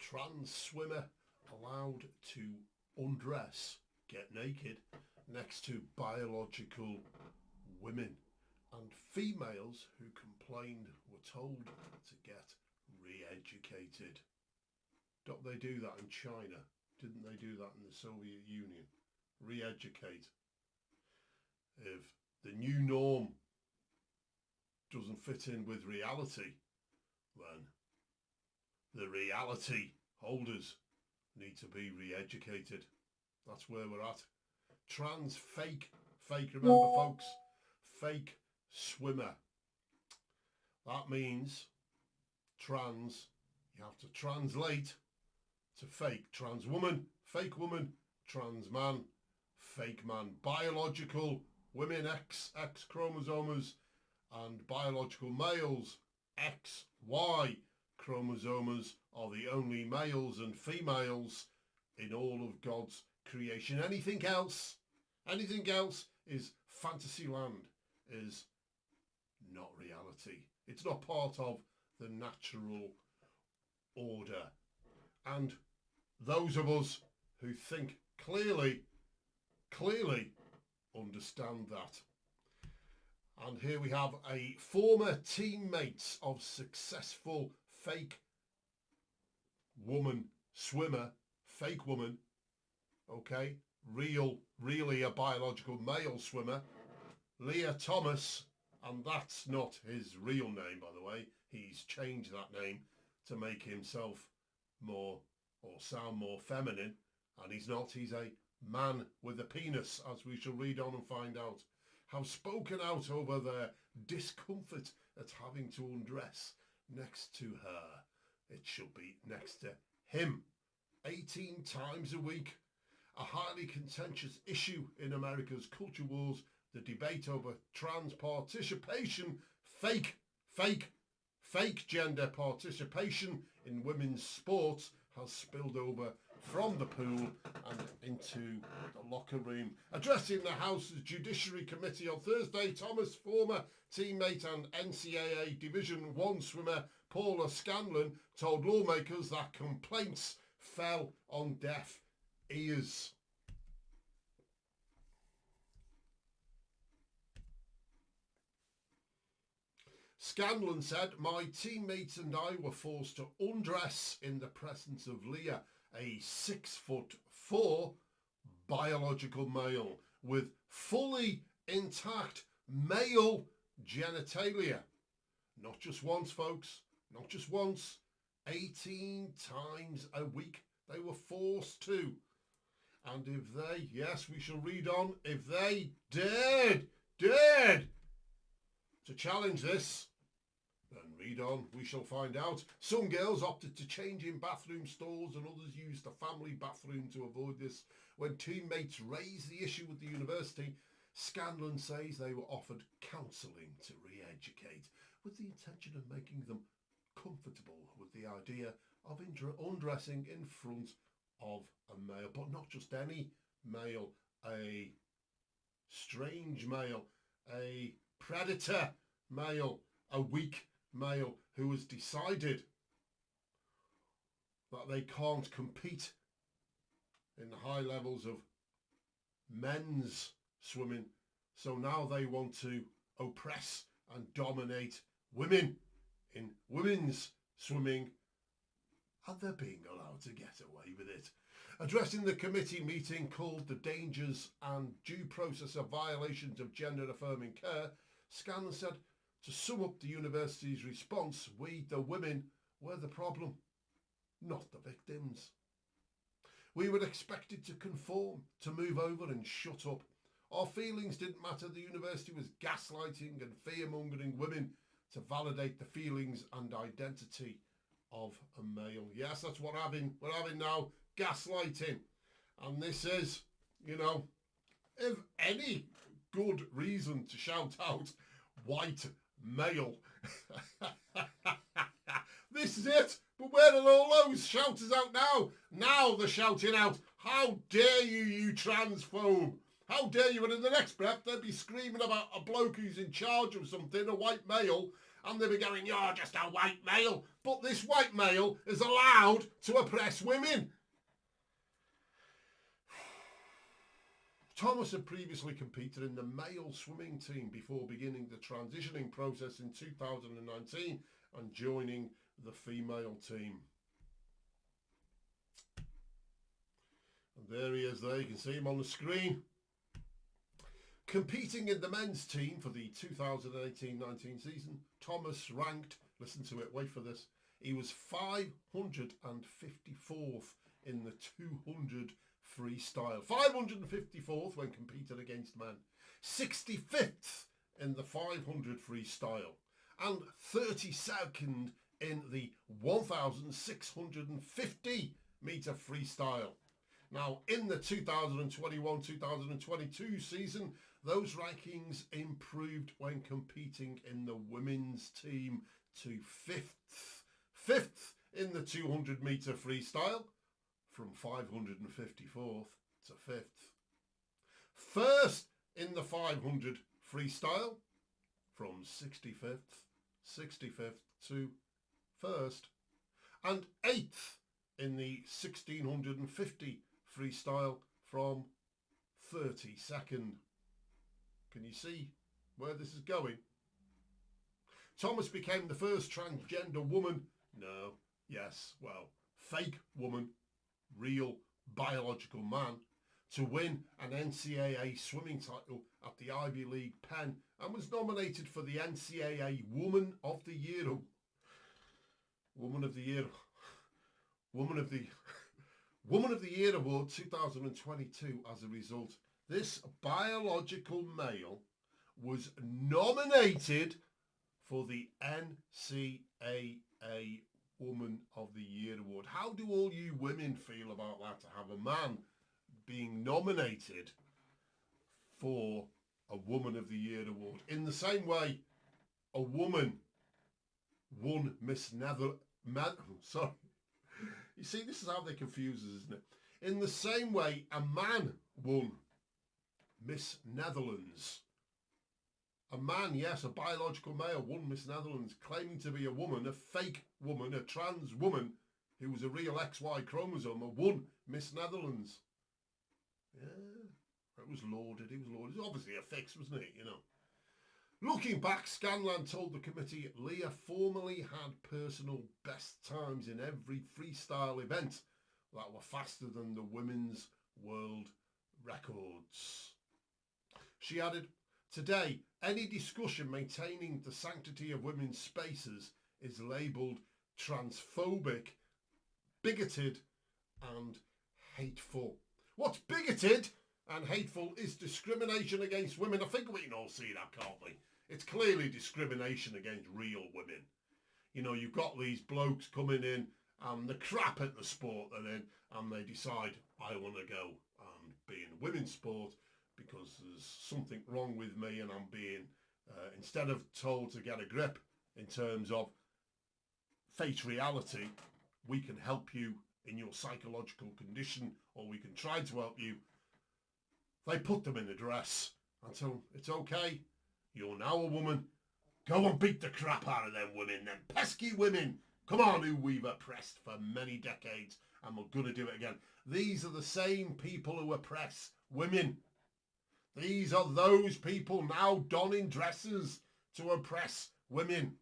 trans swimmer allowed to undress, get naked, next to biological women. And females who complained were told to get re-educated. Don't they do that in China? Didn't they do that in the Soviet Union? Re-educate. If the new norm doesn't fit in with reality, then the reality holders need to be re-educated. That's where we're at. Trans fake, remember folks, fake swimmer. That means trans, you have to translate to fake. Trans woman, fake woman, trans man, fake man. Biological women, X chromosomes, and biological males, XY chromosomes, are the only males and females in all of God's creation. Anything else is fantasy land, is not reality. It's not part of the natural order. And those of us who think clearly understand that. And here we have a former teammates of successful fake woman swimmer, fake woman, okay, really a biological male swimmer, Lia Thomas, and that's not his real name, by the way. He's changed that name to make himself more, or sound more feminine, and he's not. He's a man with a penis, as we shall read on and find out, have spoken out over their discomfort at having to undress next to her. It should be next to him. 18 times a week. A highly contentious issue in America's culture wars, the debate over trans participation, fake gender participation in women's sports has spilled over from the pool and into the locker room. Addressing the House's Judiciary Committee on Thursday, Thomas, former teammate and NCAA Division I swimmer Paula Scanlon, told lawmakers that complaints fell on deaf ears. Scanlon said, "My teammates and I were forced to undress in the presence of Lia, a 6'4" biological male with fully intact male genitalia. Not just once, folks, not just once. 18 times a week they were forced to. And if they, yes, we shall read on, if they dared to challenge this, then read on, we shall find out. Some girls opted to change in bathroom stalls and others used the family bathroom to avoid this. When teammates raised the issue with the university, Scanlon says they were offered counselling to re-educate with the intention of making them comfortable with the idea of undressing in front of a male, but not just any male, a strange male, a predator male, a weak male who has decided that they can't compete in the high levels of men's swimming. So now they want to oppress and dominate women in women's swimming, and they're being allowed to get away with it. Addressing the committee meeting called The Dangers and Due Process of Violations of Gender Affirming Care, Scanlon said, to sum up the university's response, we, the women, were the problem, not the victims. We were expected to conform, to move over and shut up. Our feelings didn't matter. The university was gaslighting and fear-mongering women to validate the feelings and identity of a male. Yes, that's what we're having now, gaslighting. And this is, if any good reason to shout out white male. This is it. But where are all those shouters out now? Now they're shouting out, how dare you, you transphobe? How dare you? And in the next breath, they'd be screaming about a bloke who's in charge of something, a white male, and they'll be going, you're just a white male. But this white male is allowed to oppress women. Thomas had previously competed in the male swimming team before beginning the transitioning process in 2019 and joining the female team. And there he is there, you can see him on the screen. Competing in the men's team for the 2018-19 season, Thomas ranked, listen to it, wait for this, he was 554th in the 200 freestyle. 554th when competed against men. 65th in the 500 freestyle. And 32nd in the 1,650 metre freestyle. Now, in the 2021-2022 season, those rankings improved when competing in the women's team to 5th. 5th in the 200 metre freestyle, from 554th to 5th. First in the 500 freestyle, from 65th to 1st. And 8th in the 1650 freestyle, from 32nd. Can you see where this is going? Thomas became the first transgender woman, fake woman, real biological man, to win an NCAA swimming title at the Ivy League Penn, and was nominated for the NCAA Woman of the Year Award 2022 as a result. This biological male was nominated for the NCAA Woman of the Year Award. How do all you women feel about that, to have a man being nominated for a Woman of the Year Award? In the same way a woman won Miss sorry. You see, this is how they confuse us, isn't it? In the same way a man won Miss Netherlands. A man, yes, a biological male, won Miss Netherlands, claiming to be a woman, a fake woman, a trans woman who was a real XY chromosome, won Miss Netherlands. Yeah, it was lauded, it was lauded. It was obviously a fix, wasn't it, you know? Looking back, Scanlan told the committee Leah formerly had personal best times in every freestyle event that were faster than the women's world records. She added, today, any discussion maintaining the sanctity of women's spaces is labelled transphobic, bigoted and hateful. What's bigoted and hateful is discrimination against women. I think we can all see that, can't we? It's clearly discrimination against real women. You know, you've got these blokes coming in and the crap at the sport they're in, and they decide, I want to go and be in women's sport because there's something wrong with me, and I'm being, instead of told to get a grip in terms of face reality, we can help you in your psychological condition, or we can try to help you. They put them in a dress and tell them, it's okay, you're now a woman, go and beat the crap out of them women, them pesky women, come on, who we've oppressed for many decades, and we're going to do it again. These are the same people who oppress women. These are those people now donning dresses to oppress women.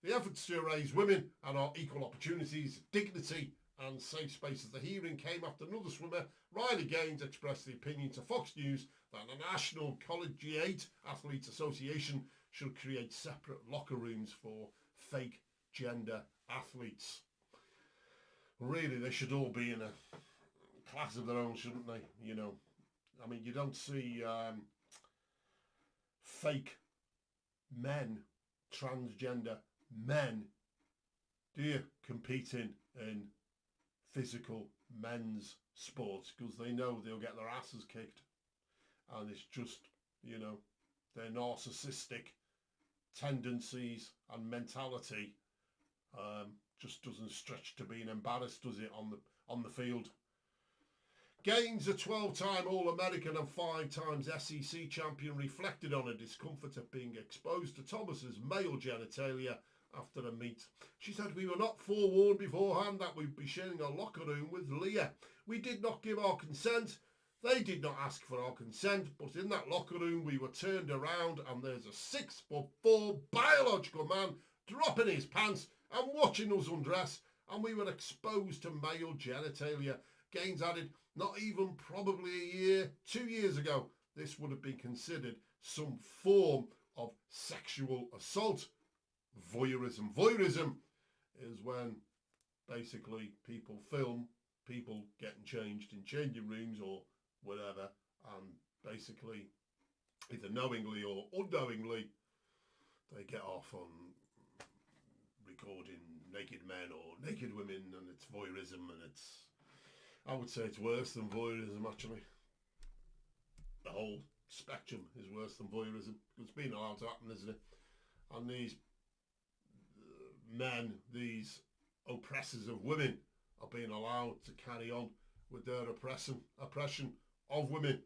The efforts to raise women and our equal opportunities, dignity and safe spaces. The hearing came after another swimmer, Riley Gaines, expressed the opinion to Fox News that the National Collegiate Athletes Association should create separate locker rooms for fake gender athletes. Really, they should all be in a class of their own, shouldn't they? You know, I mean, you don't see fake men, transgender men, do you, competing in physical men's sports, because they know they'll get their asses kicked, and it's just, you know, their narcissistic tendencies and mentality just doesn't stretch to being embarrassed, does it, on the field. Gaines, a 12-time All-American and 5 times SEC champion, reflected on her discomfort of being exposed to Thomas's male genitalia after a meet. She said, "We were not forewarned beforehand that we'd be sharing a locker room with Leah. We did not give our consent. They did not ask for our consent, but in that locker room we were turned around and there's a 6'4" biological man dropping his pants and watching us undress, and we were exposed to male genitalia." Gaines added, "Not even probably a year, 2 years ago, this would have been considered some form of sexual assault. Voyeurism. Voyeurism is when basically people film people getting changed in changing rooms or whatever, and basically either knowingly or unknowingly they get off on recording naked men or naked women, and it's voyeurism, and I would say it's worse than voyeurism actually. The whole spectrum is worse than voyeurism. It's been allowed to happen, isn't it? And these men, these oppressors of women, are being allowed to carry on with their oppression of women